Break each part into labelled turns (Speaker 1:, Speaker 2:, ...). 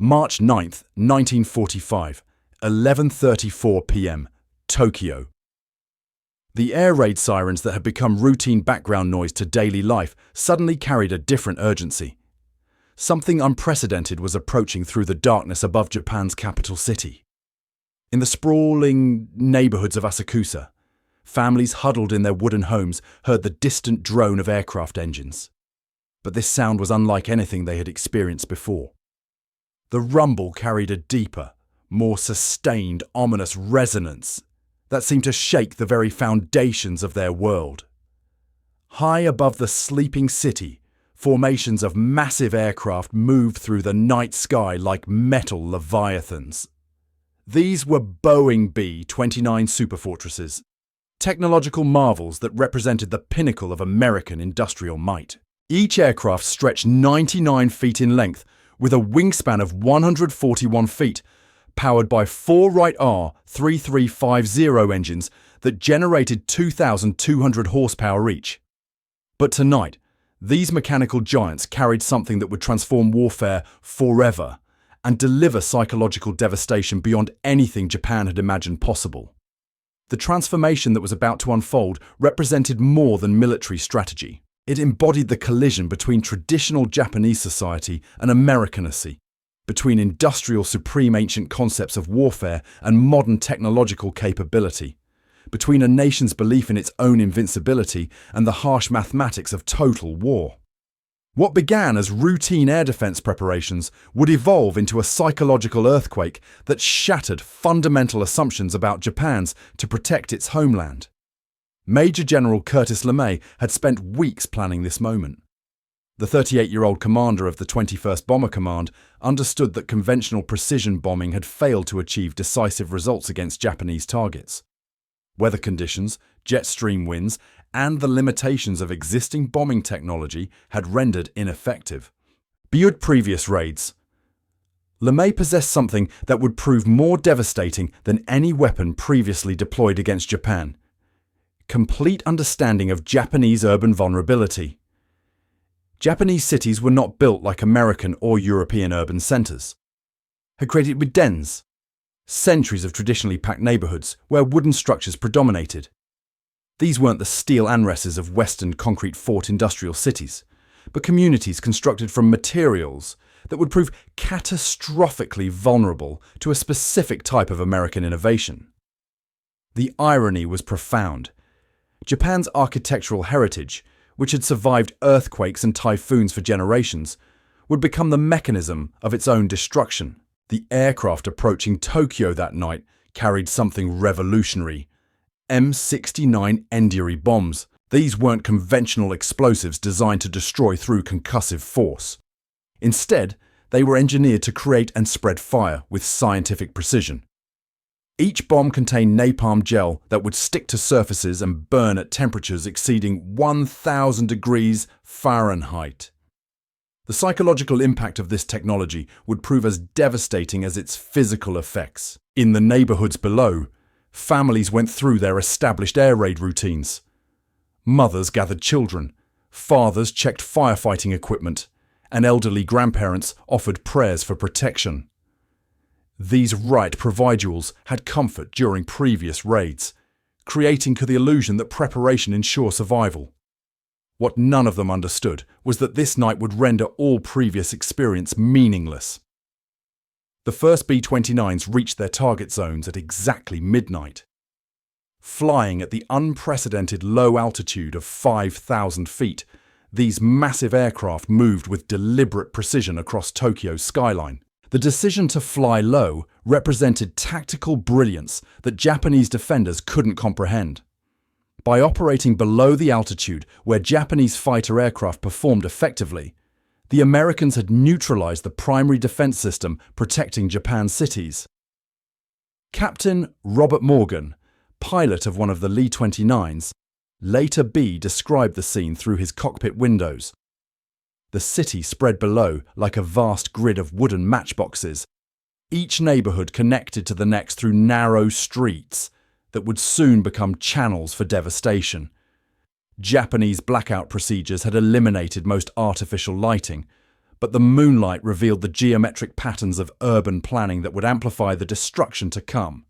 Speaker 1: March 9th, 1945, 11:34 p.m., Tokyo. The air raid sirens that had become routine background noise to daily life suddenly carried a different urgency. Something unprecedented was approaching through the darkness above Japan's capital city. In the sprawling neighborhoods of Asakusa, families huddled in their wooden homes heard the distant drone of aircraft engines. But this sound was unlike anything they had experienced before. The rumble carried a deeper, more sustained, ominous resonance that seemed to shake the very foundations of their world. High above the sleeping city, formations of massive aircraft moved through the night sky like metal leviathans. These were Boeing B29 Superfortresses, technological marvels that represented the pinnacle of American industrial might. Each aircraft stretched 99 feet in length, with a wingspan of 141 feet, powered by four Wright R3350 engines that generated 2,200 horsepower each. But tonight, these mechanical giants carried something that would transform warfare forever and deliver psychological devastation beyond anything Japan had imagined possible. The transformation that was about to unfold represented more than military strategy. It embodied the collision between traditional Japanese society and Americanacy, between industrial supreme ancient concepts of warfare and modern technological capability, between a nation's belief in its own invincibility and the harsh mathematics of total war. What began as routine air defense preparations would evolve into a psychological earthquake that shattered fundamental assumptions about Japan's to protect its homeland. Major General Curtis LeMay had spent weeks planning this moment. The 38-year-old commander of the 21st Bomber Command understood that conventional precision bombing had failed to achieve decisive results against Japanese targets. Weather conditions, jet stream winds, and the limitations of existing bombing technology had rendered ineffective. Beyond previous raids, LeMay possessed something that would prove more devastating than any weapon previously deployed against Japan: complete understanding of Japanese urban vulnerability. Japanese cities were not built like American or European urban centers. Had created with dens, centuries of traditionally packed neighborhoods where wooden structures predominated. These weren't the steel anresses of Western concrete fort industrial cities, but communities constructed from materials that would prove catastrophically vulnerable to a specific type of American innovation. The irony was profound. Japan's architectural heritage, which had survived earthquakes and typhoons for generations, would become the mechanism of its own destruction. The aircraft approaching Tokyo that night carried something revolutionary: M69 incendiary bombs. These weren't conventional explosives designed to destroy through concussive force. Instead, they were engineered to create and spread fire with scientific precision. Each bomb contained napalm gel that would stick to surfaces and burn at temperatures exceeding 1,000 degrees Fahrenheit. The psychological impact of this technology would prove as devastating as its physical effects. In the neighborhoods below, families went through their established air raid routines. Mothers gathered children, fathers checked firefighting equipment, and elderly grandparents offered prayers for protection. These right providuals had comfort during previous raids, creating the illusion that preparation ensured survival. What none of them understood was that this night would render all previous experience meaningless. The first B-29s reached their target zones at exactly midnight. Flying at the unprecedented low altitude of 5,000 feet, these massive aircraft moved with deliberate precision across Tokyo's skyline. The decision to fly low represented tactical brilliance that Japanese defenders couldn't comprehend. By operating below the altitude where Japanese fighter aircraft performed effectively, the Americans had neutralized the primary defense system protecting Japan's cities. Captain Robert Morgan, pilot of one of the Lee-29s, later described the scene through his cockpit windows. The city spread below like a vast grid of wooden matchboxes, each neighborhood connected to the next through narrow streets that would soon become channels for devastation. Japanese blackout procedures had eliminated most artificial lighting, but the moonlight revealed the geometric patterns of urban planning that would amplify the destruction to come.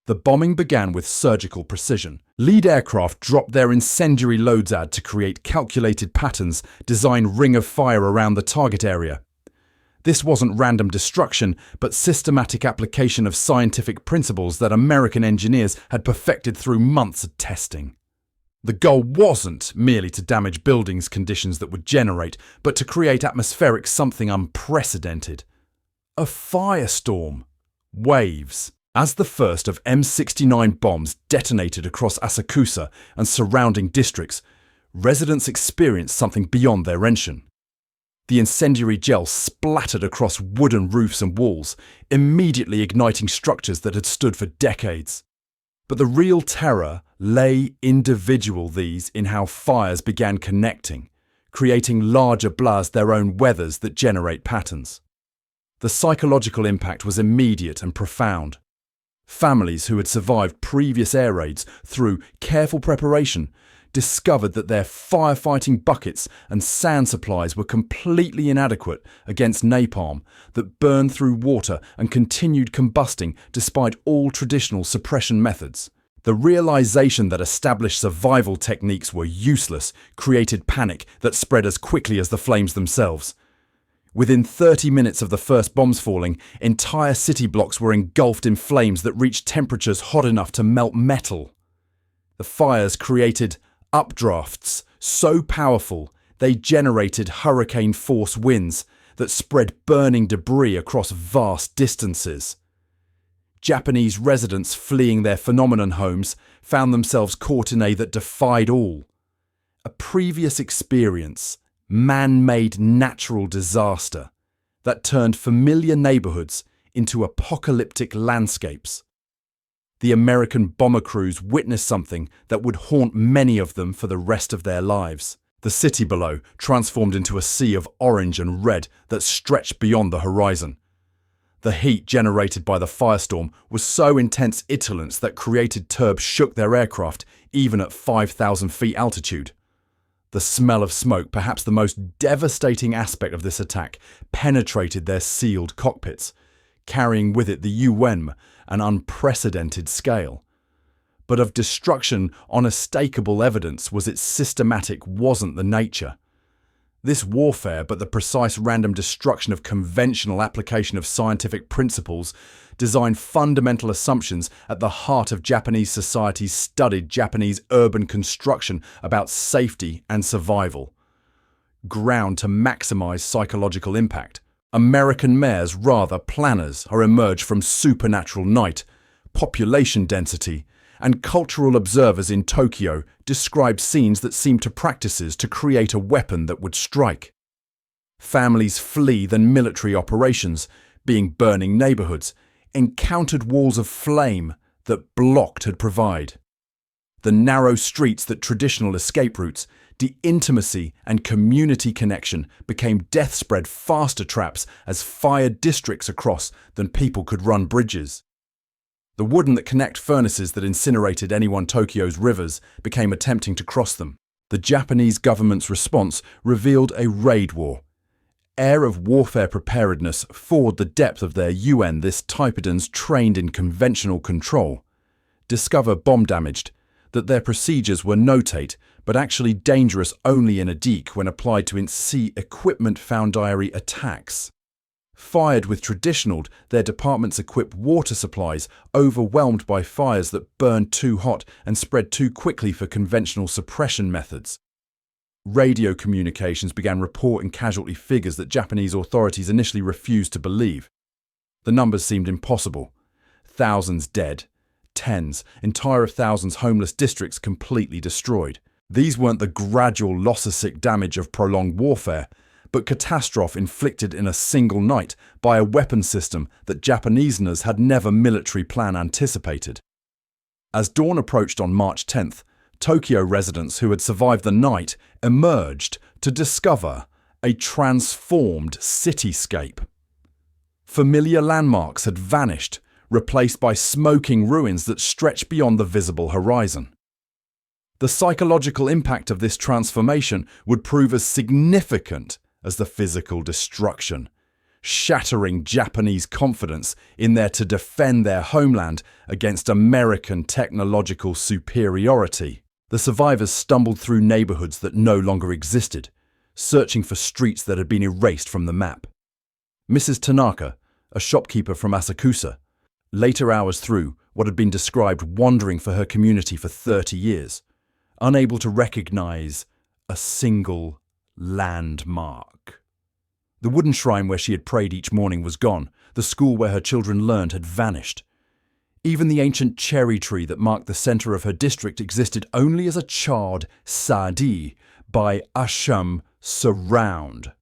Speaker 1: The bombing began with surgical precision. Lead aircraft dropped their incendiary loads to create calculated patterns designed ring of fire around the target area. This wasn't random destruction, but systematic application of scientific principles that American engineers had perfected through months of testing. The goal wasn't merely to damage buildings conditions that would generate, but to create atmospheric something unprecedented. A firestorm. Waves. As the first of M69 bombs detonated across Asakusa and surrounding districts, residents experienced something beyond their recollection. The incendiary gel splattered across wooden roofs and walls, immediately igniting structures that had stood for decades. But the real terror lay in how fires began connecting, creating larger blurs, their own weathers that generate patterns. The psychological impact was immediate and profound. Families who had survived previous air raids through careful preparation discovered that their firefighting buckets and sand supplies were completely inadequate against napalm that burned through water and continued combusting despite all traditional suppression methods. The realization that established survival techniques were useless created panic that spread as quickly as the flames themselves. Within 30 minutes of the first bombs falling, entire city blocks were engulfed in flames that reached temperatures hot enough to melt metal. The fires created updrafts so powerful they generated hurricane-force winds that spread burning debris across vast distances. Japanese residents fleeing their phenomenon homes found themselves caught in a that defied all. A previous experience, man-made natural disaster, that turned familiar neighborhoods into apocalyptic landscapes. The American bomber crews witnessed something that would haunt many of them for the rest of their lives. The city below transformed into a sea of orange and red that stretched beyond the horizon. The heat generated by the firestorm was so intense that created turbs shook their aircraft even at 5,000 feet altitude. The smell of smoke, perhaps the most devastating aspect of this attack, penetrated their sealed cockpits, carrying with it the an unprecedented scale. But of destruction, unmistakable evidence was its systematic wasn't the nature. This warfare, but the precise random destruction of conventional application of scientific principles, designed fundamental assumptions at the heart of Japanese society's studied Japanese urban construction about safety and survival. Ground to maximize psychological impact. American mayors, rather planners, are emerged from supernatural night, population density, and cultural observers in Tokyo described scenes that seemed to practices to create a weapon that would strike. Families flee than military operations, being burning neighborhoods, encountered walls of flame that blocked had provide. The narrow streets that traditional escape routes, the intimacy and community connection became death spread faster traps as fired districts across than people could run bridges. The wooden that connect furnaces that incinerated anyone Tokyo's rivers became attempting to cross them. The Japanese government's response revealed a raid war. Air of warfare preparedness forward the depth of their this Taipedans trained in conventional control. Discover bomb damaged, that their procedures were notate, but actually dangerous only in a deek when applied to sea equipment found diary attacks. Fired with traditional, their departments equipped water supplies overwhelmed by fires that burned too hot and spread too quickly for conventional suppression methods. Radio communications began reporting casualty figures that Japanese authorities initially refused to believe. The numbers seemed impossible. Thousands dead, tens, entire thousands homeless districts completely destroyed. These weren't the gradual loss-sick damage of prolonged warfare, but catastrophe inflicted in a single night by a weapon system that Japaneseness had never military plan anticipated. As dawn approached on March 10th, Tokyo residents who had survived the night emerged to discover a transformed cityscape. Familiar landmarks had vanished, replaced by smoking ruins that stretched beyond the visible horizon. The psychological impact of this transformation would prove as significant as the physical destruction, shattering Japanese confidence in there to defend their homeland against American technological superiority. The survivors stumbled through neighborhoods that no longer existed, searching for streets that had been erased from the map. Mrs. Tanaka, a shopkeeper from Asakusa, later hours through what had been described wandering for her community for 30 years, unable to recognize a single landmark. The wooden shrine where she had prayed each morning was gone. The school where her children learned had vanished. Even the ancient cherry tree that marked the center of her district existed only as a charred sadi by Asham surround.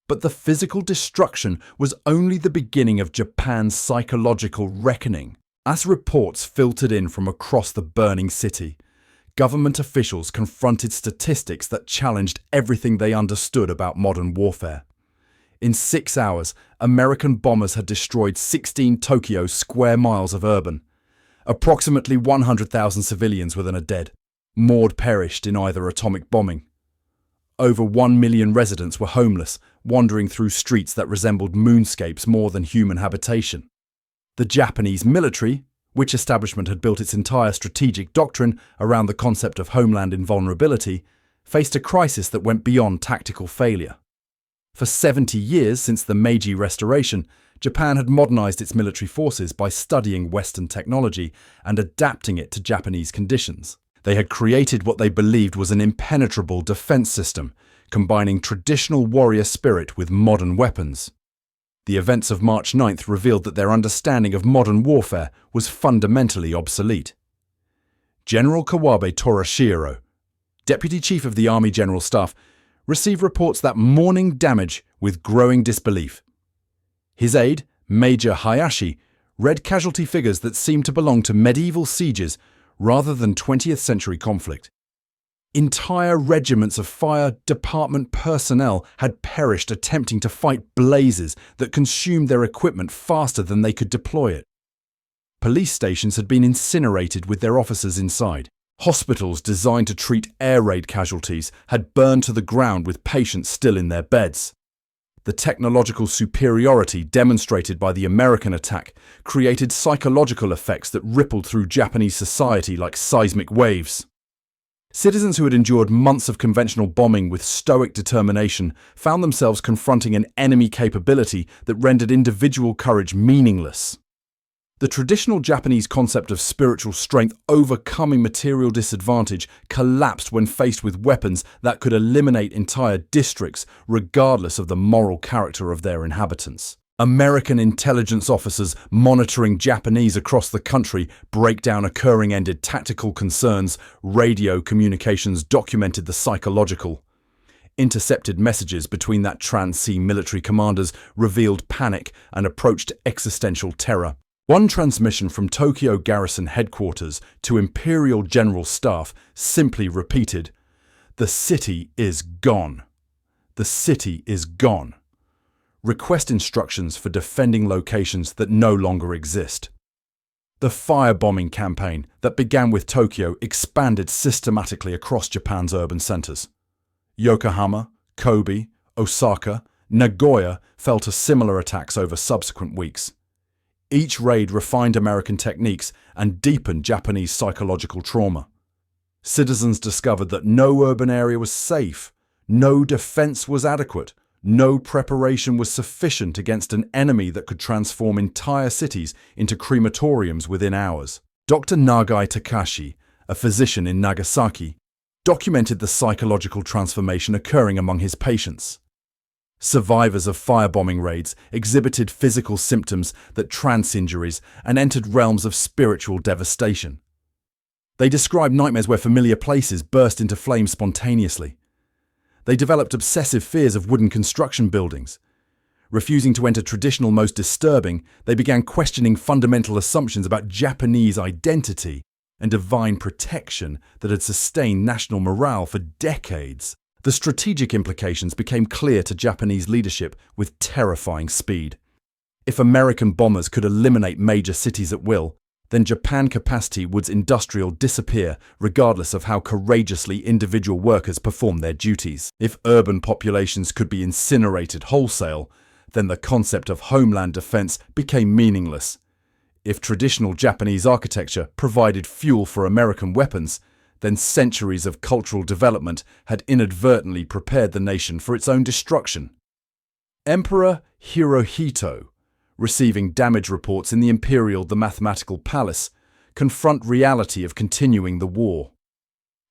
Speaker 1: But the physical destruction was only the beginning of Japan's psychological reckoning. As reports filtered in from across the burning city, government officials confronted statistics that challenged everything they understood about modern warfare. In 6 hours, American bombers had destroyed 16 Tokyo square miles of urban. Approximately 100,000 civilians were then dead. More perished in either atomic bombing. Over 1 million residents were homeless, wandering through streets that resembled moonscapes more than human habitation. The Japanese military, which establishment had built its entire strategic doctrine around the concept of homeland invulnerability, faced a crisis that went beyond tactical failure. For 70 years since the Meiji Restoration, Japan had modernized its military forces by studying Western technology and adapting it to Japanese conditions. They had created what they believed was an impenetrable defense system, combining traditional warrior spirit with modern weapons. The events of March 9th revealed that their understanding of modern warfare was fundamentally obsolete. General Kawabe Torashiro, Deputy Chief of the Army General Staff, received reports that morning damage with growing disbelief. His aide, Major Hayashi, read casualty figures that seemed to belong to medieval sieges rather than 20th century conflict. Entire regiments of fire department personnel had perished attempting to fight blazes that consumed their equipment faster than they could deploy it. Police stations had been incinerated with their officers inside. Hospitals designed to treat air raid casualties had burned to the ground with patients still in their beds. The technological superiority demonstrated by the American attack created psychological effects that rippled through Japanese society like seismic waves. Citizens who had endured months of conventional bombing with stoic determination found themselves confronting an enemy capability that rendered individual courage meaningless. The traditional Japanese concept of spiritual strength overcoming material disadvantage collapsed when faced with weapons that could eliminate entire districts regardless of the moral character of their inhabitants. American intelligence officers monitoring Japanese across the country break down occurring-ended tactical concerns. Radio communications documented the psychological. Intercepted messages between that trans-sea military commanders revealed panic and approached existential terror. One transmission from Tokyo Garrison Headquarters to Imperial General Staff simply repeated, "The city is gone. The city is gone." Request instructions for defending locations that no longer exist. The firebombing campaign that began with Tokyo expanded systematically across Japan's urban centers. Yokohama, Kobe, Osaka, Nagoya fell to similar attacks over subsequent weeks. Each raid refined American techniques and deepened Japanese psychological trauma. Citizens discovered that no urban area was safe, no defense was adequate, no preparation was sufficient against an enemy that could transform entire cities into crematoriums within hours. Dr. Nagai Takashi, a physician in Nagasaki, documented the psychological transformation occurring among his patients. Survivors of firebombing raids exhibited physical symptoms that trance injuries and entered realms of spiritual devastation. They described nightmares where familiar places burst into flames spontaneously. They developed obsessive fears of wooden construction buildings. Refusing to enter traditional most disturbing, they began questioning fundamental assumptions about Japanese identity and divine protection that had sustained national morale for decades. The strategic implications became clear to Japanese leadership with terrifying speed. If American bombers could eliminate major cities at will, then Japan's capacity would industrial disappear regardless of how courageously individual workers perform their duties. If urban populations could be incinerated wholesale, then the concept of homeland defense became meaningless. If traditional Japanese architecture provided fuel for American weapons, then centuries of cultural development had inadvertently prepared the nation for its own destruction. Emperor Hirohito, receiving damage reports in the mathematical palace, confront reality of continuing the war.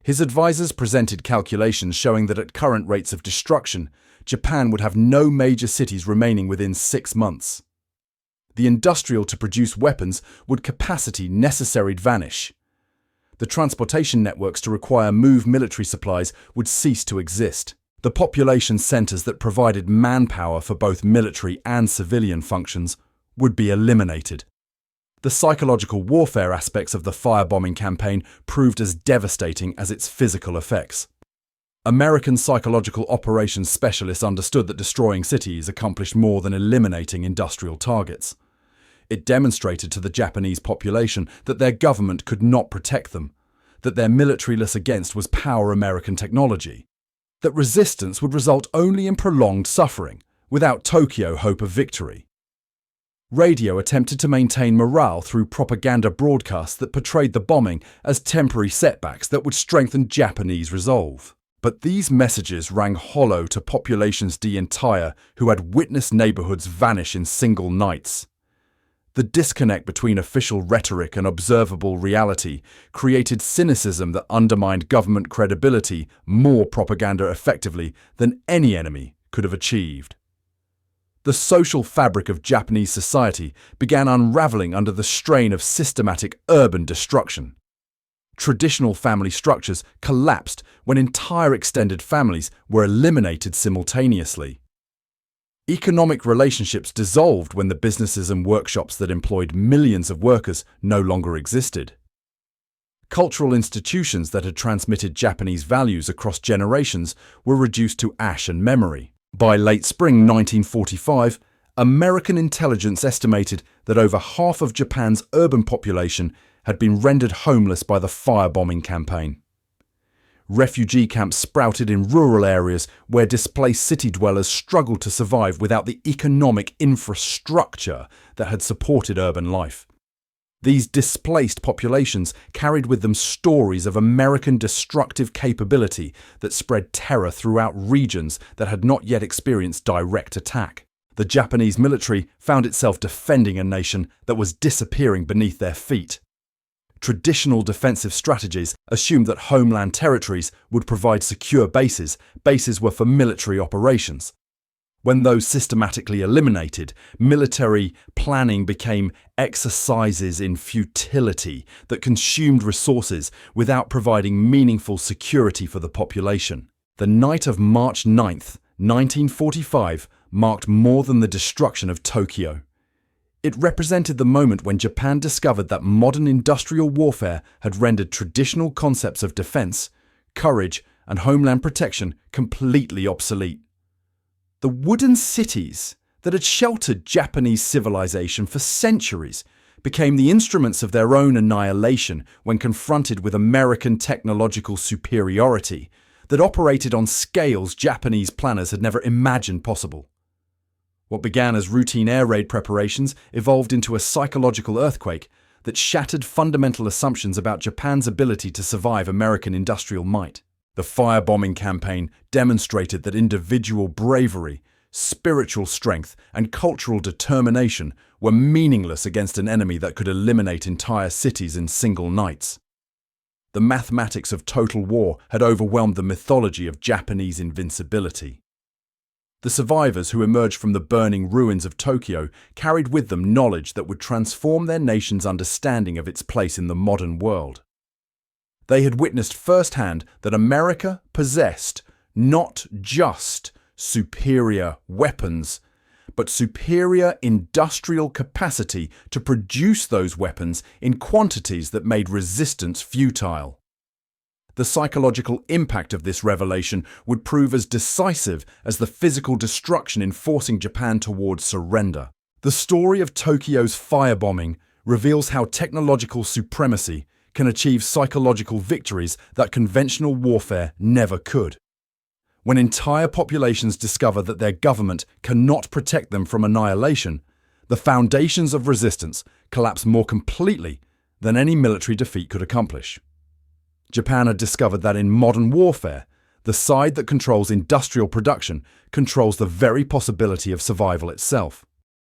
Speaker 1: His advisors presented calculations showing that at current rates of destruction, Japan would have no major cities remaining within 6 months. The industrial to produce weapons would capacity necessaried vanish. The transportation networks to require move military supplies would cease to exist. The population centers that provided manpower for both military and civilian functions would be eliminated. The psychological warfare aspects of the firebombing campaign proved as devastating as its physical effects. American psychological operations specialists understood that destroying cities accomplished more than eliminating industrial targets. It demonstrated to the Japanese population that their government could not protect them, that their militaryless against was power American technology, that resistance would result only in prolonged suffering, without Tokyo hope of victory. Radio attempted to maintain morale through propaganda broadcasts that portrayed the bombing as temporary setbacks that would strengthen Japanese resolve. But these messages rang hollow to populations the entire who had witnessed neighborhoods vanish in single nights. The disconnect between official rhetoric and observable reality created cynicism that undermined government credibility more propaganda effectively than any enemy could have achieved. The social fabric of Japanese society began unraveling under the strain of systematic urban destruction. Traditional family structures collapsed when entire extended families were eliminated simultaneously. Economic relationships dissolved when the businesses and workshops that employed millions of workers no longer existed. Cultural institutions that had transmitted Japanese values across generations were reduced to ash and memory. By late spring 1945, American intelligence estimated that over half of Japan's urban population had been rendered homeless by the firebombing campaign. Refugee camps sprouted in rural areas where displaced city dwellers struggled to survive without the economic infrastructure that had supported urban life. These displaced populations carried with them stories of American destructive capability that spread terror throughout regions that had not yet experienced direct attack. The Japanese military found itself defending a nation that was disappearing beneath their feet. Traditional defensive strategies assumed that homeland territories would provide secure bases. Bases were for military operations. When those systematically eliminated, military planning became exercises in futility that consumed resources without providing meaningful security for the population. The night of March 9th, 1945, marked more than the destruction of Tokyo. It represented the moment when Japan discovered that modern industrial warfare had rendered traditional concepts of defense, courage, and homeland protection completely obsolete. The wooden cities that had sheltered Japanese civilization for centuries became the instruments of their own annihilation when confronted with American technological superiority that operated on scales Japanese planners had never imagined possible. What began as routine air raid preparations evolved into a psychological earthquake that shattered fundamental assumptions about Japan's ability to survive American industrial might. The firebombing campaign demonstrated that individual bravery, spiritual strength, and cultural determination were meaningless against an enemy that could eliminate entire cities in single nights. The mathematics of total war had overwhelmed the mythology of Japanese invincibility. The survivors who emerged from the burning ruins of Tokyo carried with them knowledge that would transform their nation's understanding of its place in the modern world. They had witnessed firsthand that America possessed not just superior weapons, but superior industrial capacity to produce those weapons in quantities that made resistance futile. The psychological impact of this revelation would prove as decisive as the physical destruction in forcing Japan towards surrender. The story of Tokyo's firebombing reveals how technological supremacy can achieve psychological victories that conventional warfare never could. When entire populations discover that their government cannot protect them from annihilation, the foundations of resistance collapse more completely than any military defeat could accomplish. Japan had discovered that in modern warfare, the side that controls industrial production controls the very possibility of survival itself.